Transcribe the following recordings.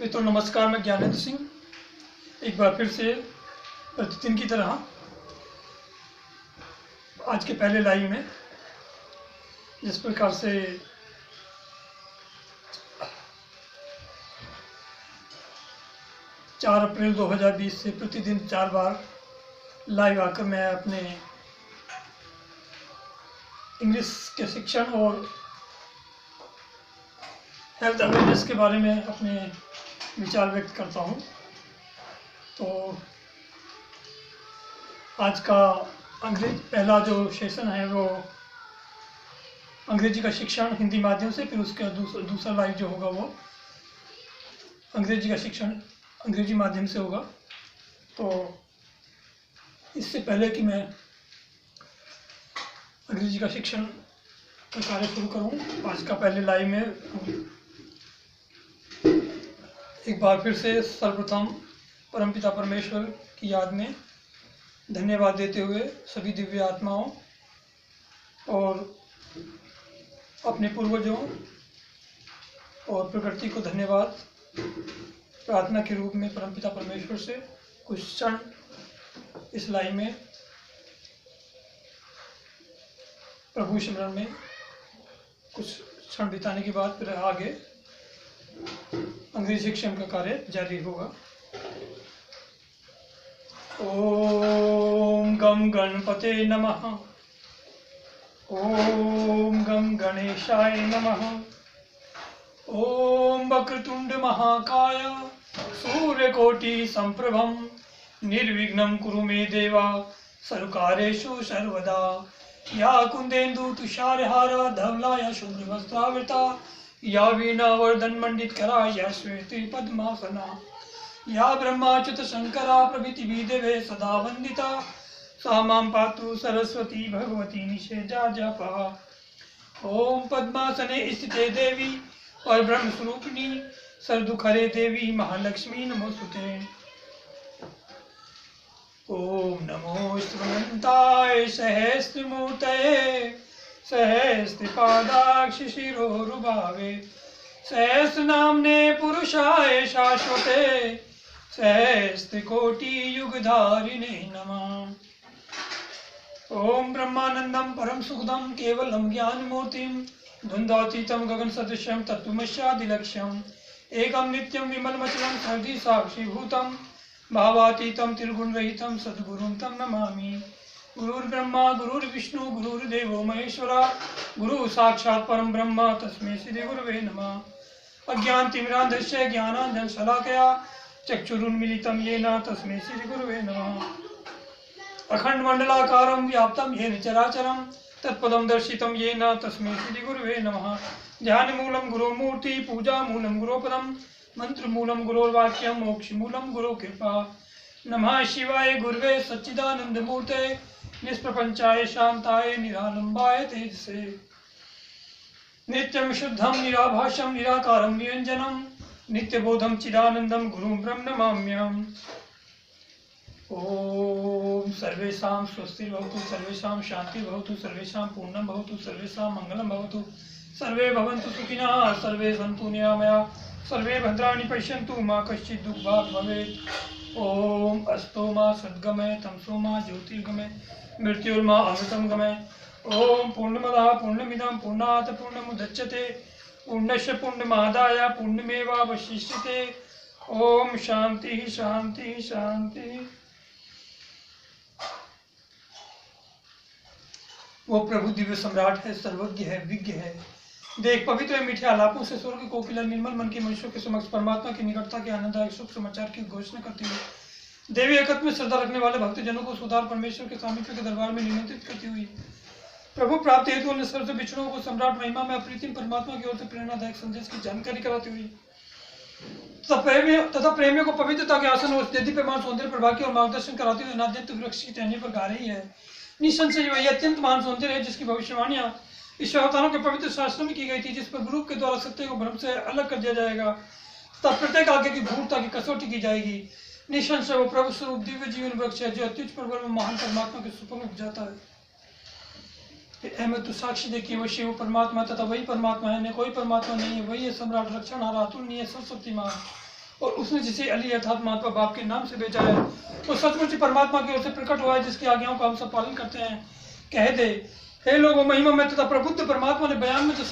मित्रों नमस्कार, मैं ज्ञानेंद्र सिंह एक बार फिर से प्रतिदिन की तरह आज के पहले लाइव में जिस प्रकार से 4 अप्रैल 2020 से प्रतिदिन 4 बार लाइव आकर मैं अपने इंग्लिश के शिक्षण और हेल्थ अवेयरनेस के बारे में अपने विचार व्यक्त करता हूँ। तो आज का पहला जो सेशन है वो अंग्रेजी का शिक्षण हिंदी माध्यम से, फिर उसका दूसरा लाइव जो होगा वो अंग्रेजी का शिक्षण अंग्रेजी माध्यम से होगा। तो इससे पहले कि मैं अंग्रेजी का शिक्षण का कार्य शुरू करूँ, आज का पहले लाइव में एक बार फिर से सर्वप्रथम परमपिता परमेश्वर की याद में धन्यवाद देते हुए सभी दिव्य आत्माओं और अपने पूर्वजों और प्रकृति को धन्यवाद प्रार्थना के रूप में परमपिता परमेश्वर से कुछ क्षण इस लाइव में प्रभु स्मरण में कुछ क्षण बिताने के बाद फिर आगे अंग्रेजी शिक्षण का कार्य जारी होगा। ओम गम गणपते नमः। ओम गम गणेशाय नमः। ओम वक्रतुंड महाकाय सूर्यकोटि संप्रभं निर्विघ्नं कुरु मे देवा सर्वकार्येषु सर्वदा। या कुंदेन्दु तुषारहार धवलाय शुभ्रवस्त्रावृता या वीणा वर्धन मंडित करा या श्वेति पद्मासना या ब्रह्माच्युत शंकरा प्रभृति देवे सदा वंदिता। सा मां पातु सरस्वती भगवती निषेजा जपः। ओम पद्मासने स्थिते देवी और ब्रह्म स्वरूपिणी सर्वदुःखहरे देवी महालक्ष्मी नमोस्तुते। ओम नमो स्मृताय सहस्रमूर्तये सहस्रपादाक्ष शिरोरुभावे सहस्रनाम्ने पुरुषाय शाश्वते सहस्रकोटि युगधारिणे नमः। ओम ब्रह्मानंदं परम सुखदं केवलं ज्ञानमूर्तिं द्वन्द्वातीतं गगन सदृशं तत्त्वमस्यादिलक्ष्यम् एकं नित्यं विमलमचलं सर्वि साक्षीभूतं भावातीतं त्रिगुणरहितं सद्गुरुं तं नमामि। गुरुर्ब्रह्मा गुरुर्विष्णु गुरुर्देवो महेश्वरा गुरु साक्षात् परम ब्रह्म तस्मै श्री गुरुवे नमः। अज्ञानतिमिरान्धस्य ज्ञानाञ्जनशलाकया चक्षुरुन्मीलितं येन तस्मै श्री गुरुवे नमः। अखण्डमण्डलाकारं व्याप्तं येन चराचरं तत्पदं दर्शितं येन तस्मै श्री गुरुवे नमः। ध्यानमूलं गुरोमूर्ति पूजामूलं गुरोपदं मंत्रमूलं गुरोर्वाक्यं मोक्षमूलं गुरुकृपा। नमः शिवाय गुरुवे सच्चिदानन्दमूर्ते निष्प्रपंचाय शांताय निरालंबाय तेजसे नित्यं शुद्धं निराभासं निराकारं निरंजनं नित्यबोधं चिदानन्दं गुरुं ब्रह्म नमाम्यहम्। ओम सर्वेषां स्वस्तिर्भवतु सर्वेषां शान्तिर्भवतु सर्वेषां पूर्णं भवतु सर्वेषां मङ्गलं भवतु सर्वे भवन्तु सुखिनः सर्वे सन्तु निरामया सर्वे भद्राणि पश्यन्तु मा कश्चित् दुःखभाग् भवेत्। ओम अस्तो मा सद्गमय तमसो मा ज्योतिर्गमय मृत्युर्मा अमृतं गमय। ओम पूर्णमदः पूर्णमिदं पूर्णात् पूर्णमुदच्यते पूर्णस्य पूर्णमादाय पूर्णमेवावशिष्यते। ओम शांति शांति शांति। वो प्रभु दिव्य सम्राट है, सर्वज्ञ है, विज्ञ है। देख पवित्र मीठे आलापों से स्वर्ग कोकिला निर्मल मन के मनुष्यों के समक्ष परमात्मा की निकटता के आनंददायक शुभ समाचार की घोषणा करती हुई देवी एकत्व में श्रद्धा रखने वाले भक्तजनों को सुधार परमेश्वर के सामीप्य के दरबार में निमंत्रित करती हुई प्रभु प्राप्ति हेतु अन्य सर्व बिछड़ों को सम्राट महिमा में अप्रीतिम परमात्मा की ओर से प्रेरणादायक संदेश की जानकारी कराती हुई तथा प्रेमियों को पवित्रता के आसन और यदि प्रमाण सौंदर्य प्रभाव और मार्गदर्शन कराते हुए नाद्यंत वृक्ष की टहनी पर गा रही है। निसंशय वही अत्यंत महान सौंदर्य है जिसकी भविष्यवाणियां ईश्वर अवतारों के पवित्र शास्त्रों में की गई थी, जिस पर गुरु के द्वारा सत्य को भ्रम से अलग कर दिया जाएगा तथा प्रत्येक आगे की भूरता की कसौटी की जाएगी। निसंशय वो प्रभु स्वरूप दिव्य जीवन वृक्ष है जो अत्युच्च पर्वत में महान परमात्मा के सुपर उग जाता है। अहमद तो साक्षी देखिए वो शिव परमात्मा तथा वही परमात्मा है, कोई परमात्मा नहीं है, वही है सम्राट रक्षण हारा अतुलनीय सर्वशक्तिमान और उसने जिसे अली अर्थात महात्मा बाप के नाम से भेजा है वो सचमुच परमात्मा की ओर से प्रकट हुआ है, जिसकी आज्ञाओं का हम सब पालन करते हैं। कह दे, हे लोगों, महिमा में तथा प्रबुद्ध परमात्मा ने बयान में जो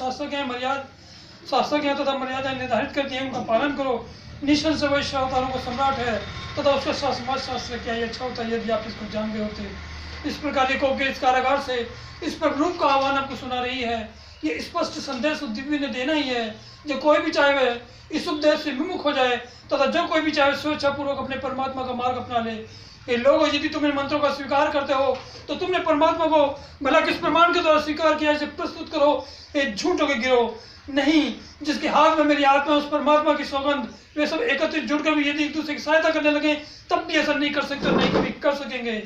शास्त्रज्ञ तथा मर्यादाएं निर्धारित कर दी है उनका पालन करो। निःसंशय वह अवतारों का सम्राट है तथा उसका समाज शास्त्र क्या अच्छा होता है यदि आप इसको जान गए होते। इस प्रकार ये कहो कि इस कारागार से इस पर रूप का आह्वान आपको सुना रही है। ये स्पष्ट संदेश दिव्य ने देना ही है, जो कोई भी चाहे वह इस उपदेश से विमुख हो जाए तथा जो कोई भी चाहे स्वेच्छापूर्वक अपने परमात्मा का मार्ग अपना ले। ये लोग, यदि तुम इन मंत्रों का स्वीकार करते हो तो तुमने परमात्मा को भला किस प्रमाण के द्वारा स्वीकार किया, इसे प्रस्तुत करो। ये झूठों के गिरो नहीं, जिसके हाथ में मेरी आत्मा, उस परमात्मा की सौगंध, वे सब एकत्रित जुड़कर भी यदि एक दूसरे की सहायता करने लगे तब भी ऐसा नहीं कर सकते, नहीं कभी कर सकेंगे।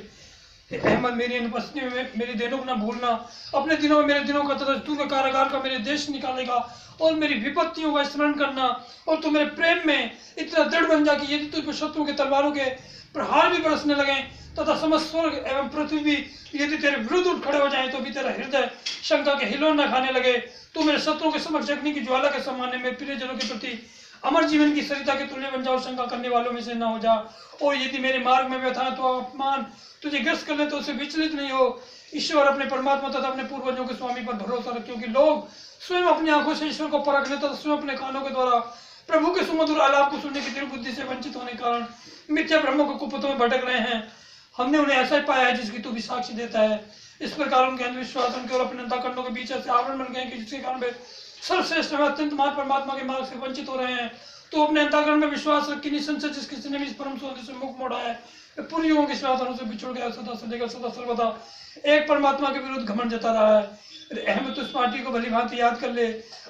अहमद, मेरी अनुपस्थिति में मेरे दिनों को न भूलना। अपने दिनों में मेरे दिनों का तथा तू के कारागार का मेरे देश निकालेगा और मेरी विपत्तियों का स्मरण करना। और तू मेरे प्रेम में इतना दृढ़ बन जा कि यदि तुझ पर शत्रुओं के तलवारों के प्रहार भी बरसने लगे तथा समस्त स्वर्ग एवं पृथ्वी भी यदि तेरे विरुद्ध उठ खड़े हो जाए तो भी तेरा हृदय शंका के हिलोन न खाने लगे। तू मेरे शत्रुओं के समक्ष अग्नि की ज्वाला के समान है, मेरे प्रियजनों के प्रति अमर जीवन की सरिता के तुल्य बन जाओ, शंका करने वालों में से न हो जा। और यदि मेरे मार्ग में व्यथा तो अपमान तुझे ग्रस्त कर ले तो उसे विचलित नहीं हो। ईश्वर अपने परमात्मा तथा अपने पूर्वजों के स्वामी पर भरोसा रख, क्योंकि लोग स्वयं अपनी आंखों से ईश्वर को परखने तथा स्वयं अपने कानों के द्वारा प्रभु के सुमधुर आलाप को सुनने की दिल बुद्धि से वंचित होने के कारण मिथ्या ब्रह्मों के कुपथों में भटक रहे हैं। हमने उन्हें ऐसा ही पाया है जिसकी तू भी साक्षी देता है। इस प्रकार उनके अंधविश्वास उनके और अपने अंतःकरणों के बीच ऐसे आवरण बन गए कि जिसके कारण वे सर्वश्रेष्ठ में अत्यंत महान परमात्मा के मार्ग से वंचित हो रहे हैं। तो अपने अंतःकरण में विश्वास रख कि निसंशय जिस किसी ने भी इस परम सौंदर्य से मुख मोड़ा है पूरी युगों के साधनों से बिछुड़ गया, सदा से लेकर सदा सर्वदा एक परमात्मा के विरुद्ध घमंड जता रहा है। अहमद, तो इस पार्टी को भली भांति याद कर ले।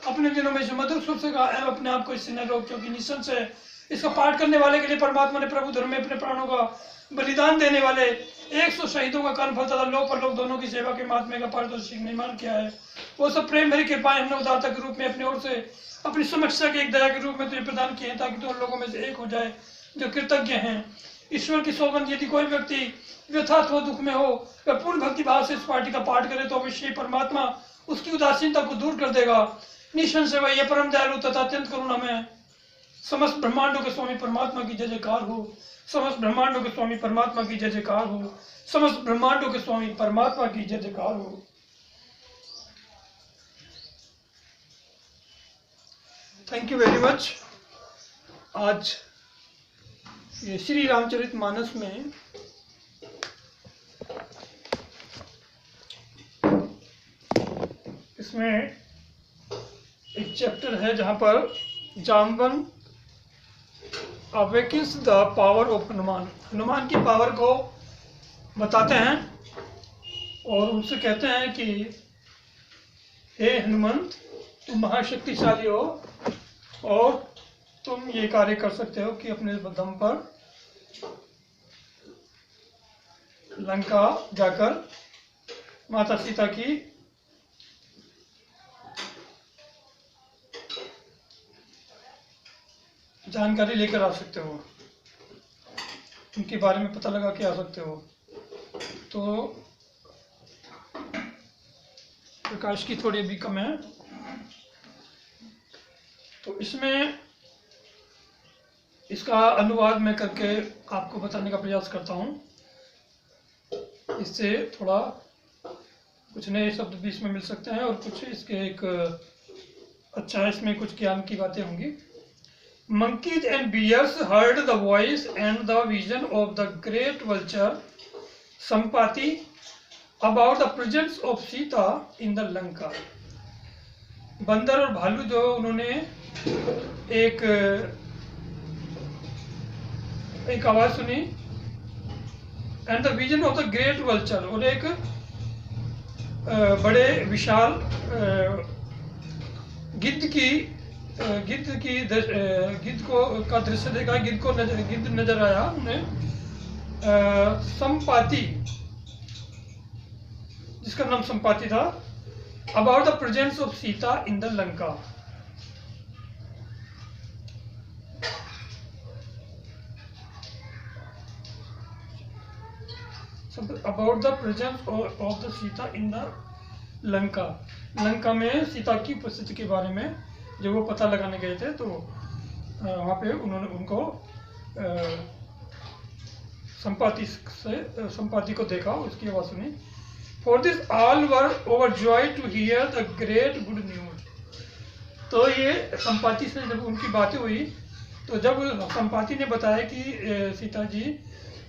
अपने दिनों में जो मधुर सुर से कहा, अपने आप को इससे न रोक, क्योंकि निसंशय इसका पाठ करने वाले के लिए परमात्मा ने प्रभु धर्म में अपने प्राणों का बलिदान देने वाले 100 शहीदों का कर्म फल तथा लोक परलोक दोनों की सेवा के महात्म्य का पारितोषिक निर्माण किया है। वो सब प्रेम भरी कृपाएं हमने उदारता के रूप में अपनी ओर से अपनी समस्या के एक दया के रूप में तुझे प्रदान किए हैं, ताकि तुम लोगों में से एक हो जाए जो कृतज्ञ हैं। ईश्वर की सौगंध, यदि कोई व्यक्ति व्यथात हो, दुख में हो, वह पूर्ण भक्ति भाव से इस पाठी का पाठ करे तो अवश्य परमात्मा उसकी उदासीनता को दूर कर देगा। निःसंशय वह यह परम दयालु तथा अत्यंत करुणामय समस्त ब्रह्मांडों के स्वामी परमात्मा की जय जयकार हो। समस्त ब्रह्मांडों के स्वामी परमात्मा की जय जयकार हो। समस्त ब्रह्मांडों के स्वामी परमात्मा की जय जयकार हो। Thank you very much. आज ये श्री रामचरितमानस में इसमें एक चैप्टर है जहां पर Jambavan awakens the power of Hanuman, Hanuman की पावर को बताते हैं और उनसे कहते हैं कि हे हनुमंत, तुम महाशक्तिशाली हो और तुम ये कार्य कर सकते हो कि अपने दम पर लंका जाकर माता सीता की जानकारी लेकर आ सकते हो, उनके बारे में पता लगा के आ सकते हो। तो प्रकाश की थोड़ी भी कम है, तो इसमें इसका अनुवाद मैं करके आपको बताने का प्रयास करता हूँ। इससे थोड़ा कुछ नए शब्द भी इसमें मिल सकते हैं और कुछ इसके एक अच्छा इसमें कुछ ज्ञान की बातें होंगी। Monkeys and bears heard the voice and the vision of the great vulture Sampati about the presence of Sita in the Lanka. बंदर और भालू जो उन्होंने एक आवाज सुनी, and the vision of the great vulture, और एक बड़े विशाल गिद्ध को का दृश्य देखा। गिद्ध नजर आया उन्हें, संपाति, जिसका नाम संपाति था, about the presence of Sita in the Lanka. About the presence of the Sita in the Lanka, Lanka में सीता की उपस्थिति के बारे में जब वो पता लगाने गए थे तो वहाँ पे उन्होंने उनको संपाति को देखा, उसकी आवाज़ सुनी। For this all were overjoyed to hear the great good news. तो ये संपाति से जब उनकी बातें हुई, तो जब संपाति ने बताया कि सीता जी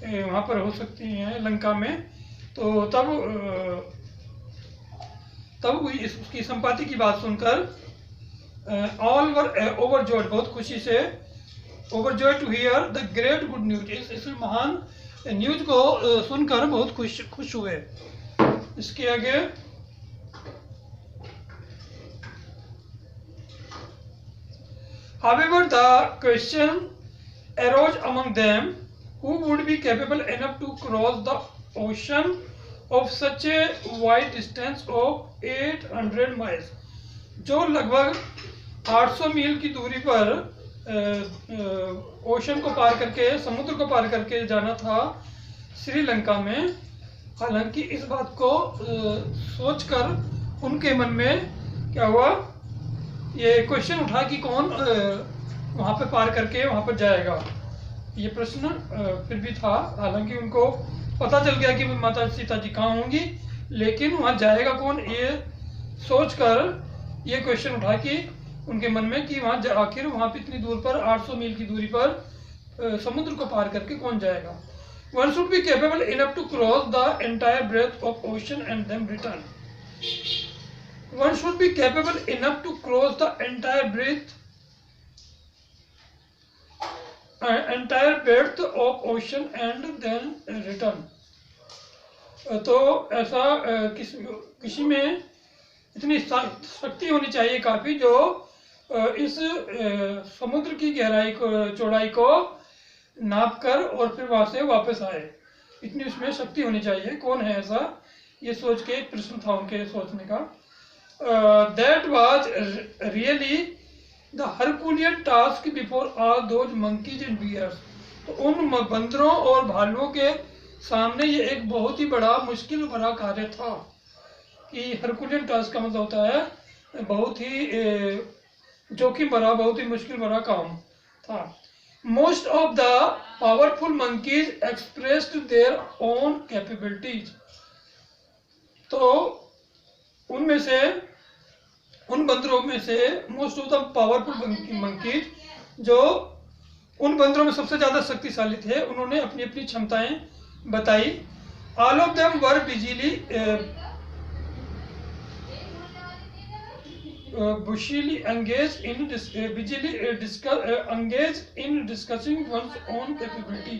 वहाँ पर हो सकती हैं लंका में, तो तब उसकी संपाति की बात सुनकर ऑल वर ओवरजॉयड, बहुत खुशी से, overjoyed to hear the great good news, इस महान न्यूज को सुनकर बहुत खुश हुए। इसके आगे however the question arose among them, who would be capable enough to cross the ocean of such a wide distance of 800 miles, जो लगभग 800 मील की दूरी पर ओशन को पार करके, समुद्र को पार करके जाना था श्रीलंका में। हालांकि इस बात को सोचकर उनके मन में क्या हुआ, ये क्वेश्चन उठा कि कौन वहाँ पे पार करके वहाँ पर जाएगा। ये प्रश्न फिर भी था, हालांकि उनको पता चल गया कि माता सीता जी कहाँ होंगी, लेकिन वहाँ जाएगा कौन, ये सोचकर ये क्वेश्चन उठा कि उनके मन में कि वहाँ आखिर वहाँ पे इतनी दूर पर 800 मील की दूरी पर समुद्र को पार करके कौन जाएगा। One should be capable enough to cross the entire breadth of ocean and then return. One should be capable enough to cross the entire breadth of ocean and then return. तो ऐसा किसी में इतनी शक्ति होनी चाहिए काफी, जो इस समुद्र की गहराई को, चौड़ाई को नाप कर और फिर वहां से वापस आए, इतनी उसमें शक्ति होनी चाहिए। कौन है ऐसा, ये सोच के एक प्रश्न था उनके सोचने का। That was really the herculean task before all those monkeys and bears. तो उन बंदरों और भालुओं के सामने ये एक बहुत ही बड़ा मुश्किल भरा कार्य था। कि हरकुलियन टास्क का मतलब होता है बहुत ही जोखिम भरा, बहुत ही मुश्किल भरा काम था। Most of the powerful monkeys expressed their own capabilities. तो उनमें से, उन बंदरों में से most of the powerful monkeys, जो उन बंदरों में सबसे ज्यादा शक्तिशाली थे, उन्होंने अपनी अपनी क्षमताएं बताई। All of them were busily engaged in discussing one's own capability.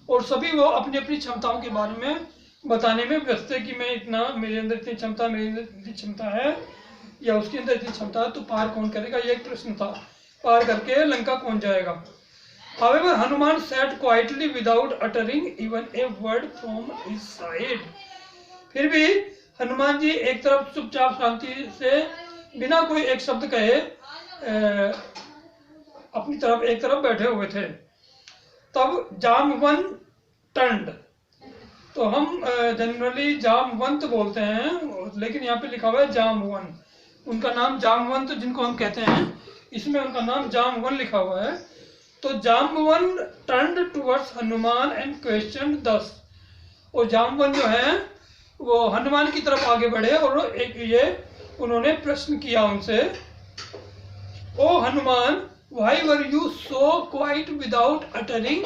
और सभी वो अपनी अपनी क्षमताओं के बारे में बताने में व्यस्त है कि मैं इतना, मेरे अंदर इतनी क्षमता, मेरे अंदर इतनी क्षमता है, या उसके अंदर इतनी क्षमता है, तो पार कौन करेगा, ये एक प्रश्न था। पार करके लंका कौन जाएगा। However, Hanuman sat quietly without uttering even a word from his side. फिर भी हनुमान जी एक तरफ चुपचाप शांति से बिना कोई एक शब्द कहे अपनी तरफ एक तरफ बैठे हुए थे। तब जामवन टंड, तो हम जनरली जामवंत बोलते हैं, लेकिन यहाँ पे लिखा हुआ है जामवन। उनका नाम जामवंत जिनको हम कहते हैं, इसमें उनका नाम जामवन लिखा हुआ है। तो Jamvan turned towards Hanuman and question दस। और जामवन जो है वो हनुमान की तरफ आगे बढ़े और एक ये उन्होंने प्रश्न किया उनसे, O Hanuman, why were you so quiet without uttering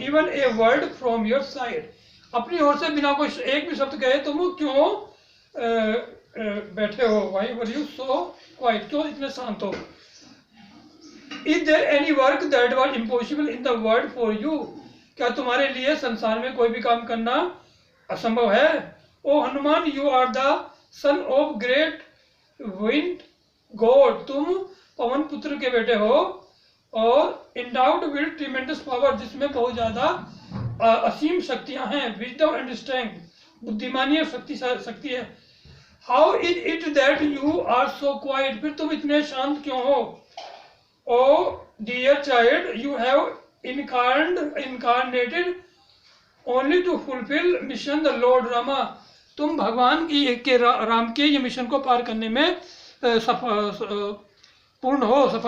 even a word from your side. अपनी ओर से बिना कोई एक भी शब्द कहे तुम क्यों बैठे हो। Why were you so quiet, क्यों इतने शांत हो। Is there any work that was impossible in the world for you, क्या तुम्हारे लिए संसार में कोई भी काम करना असंभव है। O Hanuman, you are the son of great wind god, तुम पवन पुत्र के बेटे हो, और इंडाउड विद ट्रिमेंडस पावर, जिसमें बहुत ज्यादा असीम शक्तियां हैं। विजडम एंड स्ट्रेंथ, बुद्धिमानी और शक्ति है। How is it that you are so quiet, फिर तुम इतने शांत क्यों हो। O dear child, you have incarnated only to fulfil mission the Lord Rama, तुम भगवान की राम के ये मिशन को पार करने में पूर्ण हो, सफल